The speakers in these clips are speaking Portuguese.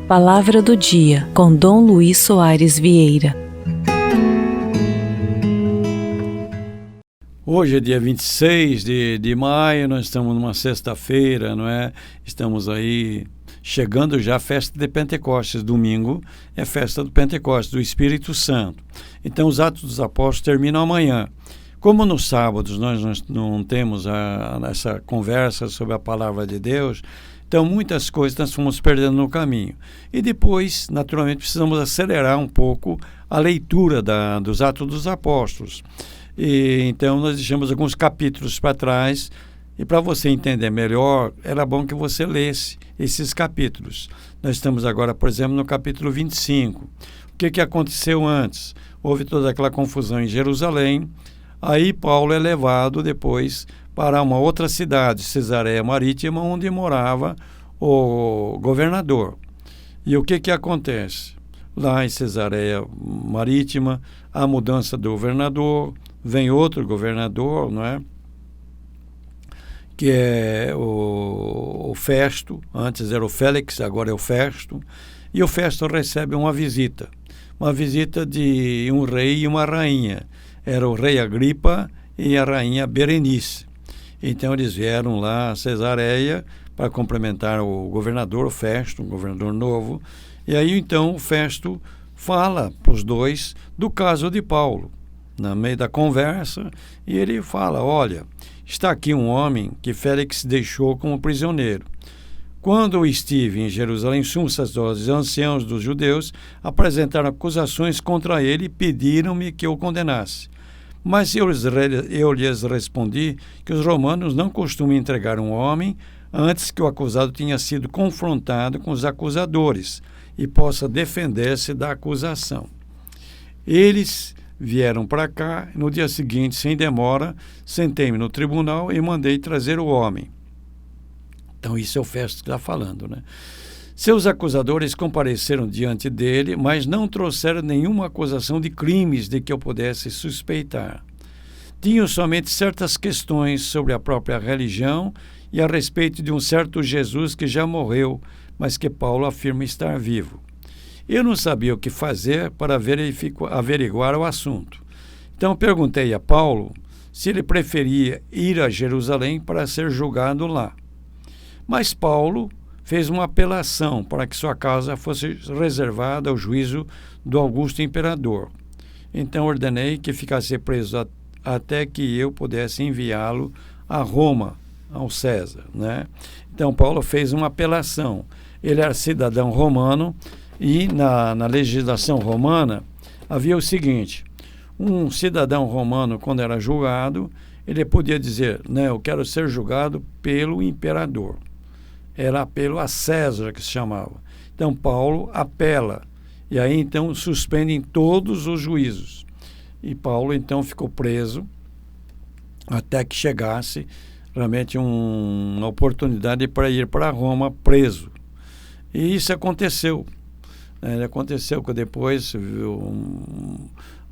Palavra do dia, com Dom Luiz Soares Vieira. Hoje é dia 26 de maio, nós estamos numa sexta-feira, não é? Estamos aí chegando já à festa de Pentecostes. Domingo é festa do Pentecostes, do Espírito Santo. Então os Atos dos Apóstolos terminam amanhã. Como nos sábados nós não temos essa conversa sobre a palavra de Deus, então muitas coisas nós fomos perdendo no caminho. E depois, naturalmente, precisamos acelerar um pouco a leitura dos Atos dos Apóstolos. E então nós deixamos alguns capítulos para trás, e para você entender melhor, era bom que você lesse esses capítulos. Nós estamos agora, por exemplo, no capítulo 25. O que aconteceu antes? Houve toda aquela confusão em Jerusalém. Aí Paulo é levado depois para uma outra cidade, Cesareia Marítima, onde morava o governador. E o que acontece? Lá em Cesareia Marítima, a mudança do governador, vem outro governador, não é? Que é o Festo. Antes era o Félix, agora é o Festo. E o Festo recebe uma visita de um rei e uma rainha. Era o rei Agripa e a rainha Berenice. Então eles vieram lá a Cesareia para cumprimentar o governador, o Festo, um governador novo. E aí então o Festo fala para os dois do caso de Paulo, no meio da conversa, e ele fala: olha, está aqui um homem que Félix deixou como prisioneiro. Quando eu estive em Jerusalém, sumos sacerdotes e anciãos dos judeus apresentaram acusações contra ele e pediram-me que eu condenasse. Mas eu lhes respondi que os romanos não costumam entregar um homem antes que o acusado tenha sido confrontado com os acusadores e possa defender-se da acusação. Eles vieram para cá. No dia seguinte, sem demora, sentei-me no tribunal e mandei trazer o homem. Então isso é o Festo que está falando, né? Seus acusadores compareceram diante dele, mas não trouxeram nenhuma acusação de crimes de que eu pudesse suspeitar. Tinham somente certas questões sobre a própria religião e a respeito de um certo Jesus que já morreu, mas que Paulo afirma estar vivo. Eu não sabia o que fazer para averiguar o assunto. Então perguntei a Paulo se ele preferia ir a Jerusalém para ser julgado lá. Mas Paulo fez uma apelação para que sua causa fosse reservada ao juízo do Augusto Imperador. Então ordenei que ficasse preso até que eu pudesse enviá-lo a Roma, ao César, né? Então Paulo fez uma apelação. Ele era cidadão romano e na legislação romana havia o seguinte: um cidadão romano, quando era julgado, ele podia dizer: não, eu quero ser julgado pelo imperador. Era apelo a César que se chamava. Então Paulo apela, e aí então suspendem todos os juízos. E Paulo então ficou preso até que chegasse realmente uma oportunidade para ir para Roma preso. E isso aconteceu. Aconteceu que depois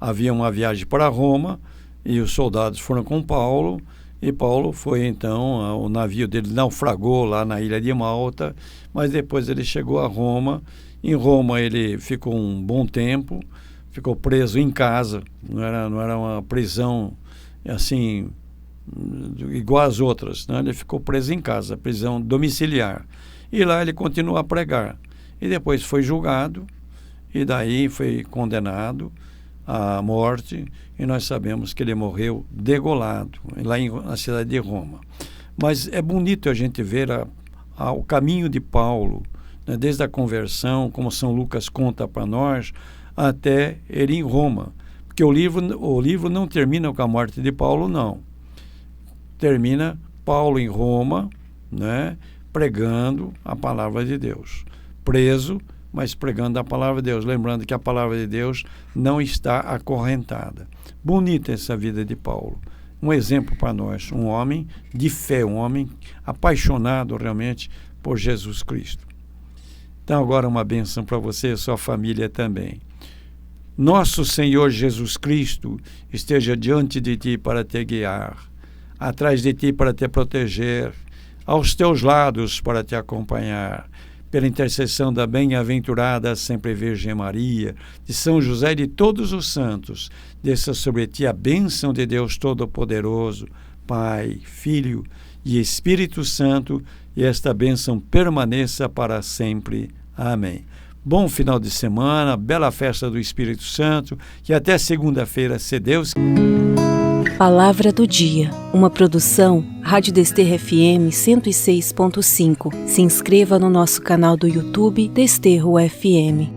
havia uma viagem para Roma e os soldados foram com Paulo. E Paulo foi então, o navio dele naufragou lá na ilha de Malta, mas depois ele chegou a Roma. Em Roma ele ficou um bom tempo, ficou preso em casa, não era uma prisão assim igual às outras, né? Ele ficou preso em casa, prisão domiciliar. E lá ele continuou a pregar. E depois foi julgado, e daí foi condenado à morte, e nós sabemos que ele morreu degolado, lá na cidade de Roma. Mas é bonito a gente ver o caminho de Paulo, né, desde a conversão, como São Lucas conta para nós, até ele em Roma. Porque o livro não termina com a morte de Paulo, não. Termina Paulo em Roma, né, pregando a palavra de Deus. Preso, mas pregando a palavra de Deus, lembrando que a palavra de Deus não está acorrentada. Bonita essa vida de Paulo, um exemplo para nós, um homem de fé, um homem apaixonado realmente por Jesus Cristo. Então agora uma bênção para você e sua família também. Nosso Senhor Jesus Cristo esteja diante de ti para te guiar, atrás de ti para te proteger, aos teus lados para te acompanhar. Pela intercessão da bem-aventurada sempre Virgem Maria, de São José e de todos os santos, desça sobre ti a bênção de Deus Todo-Poderoso, Pai, Filho e Espírito Santo, e esta bênção permaneça para sempre. Amém. Bom final de semana, bela festa do Espírito Santo, e até segunda-feira, se Deus quiser. Palavra do Dia, uma produção Rádio Desterro FM 106.5. Se inscreva no nosso canal do YouTube Desterro FM.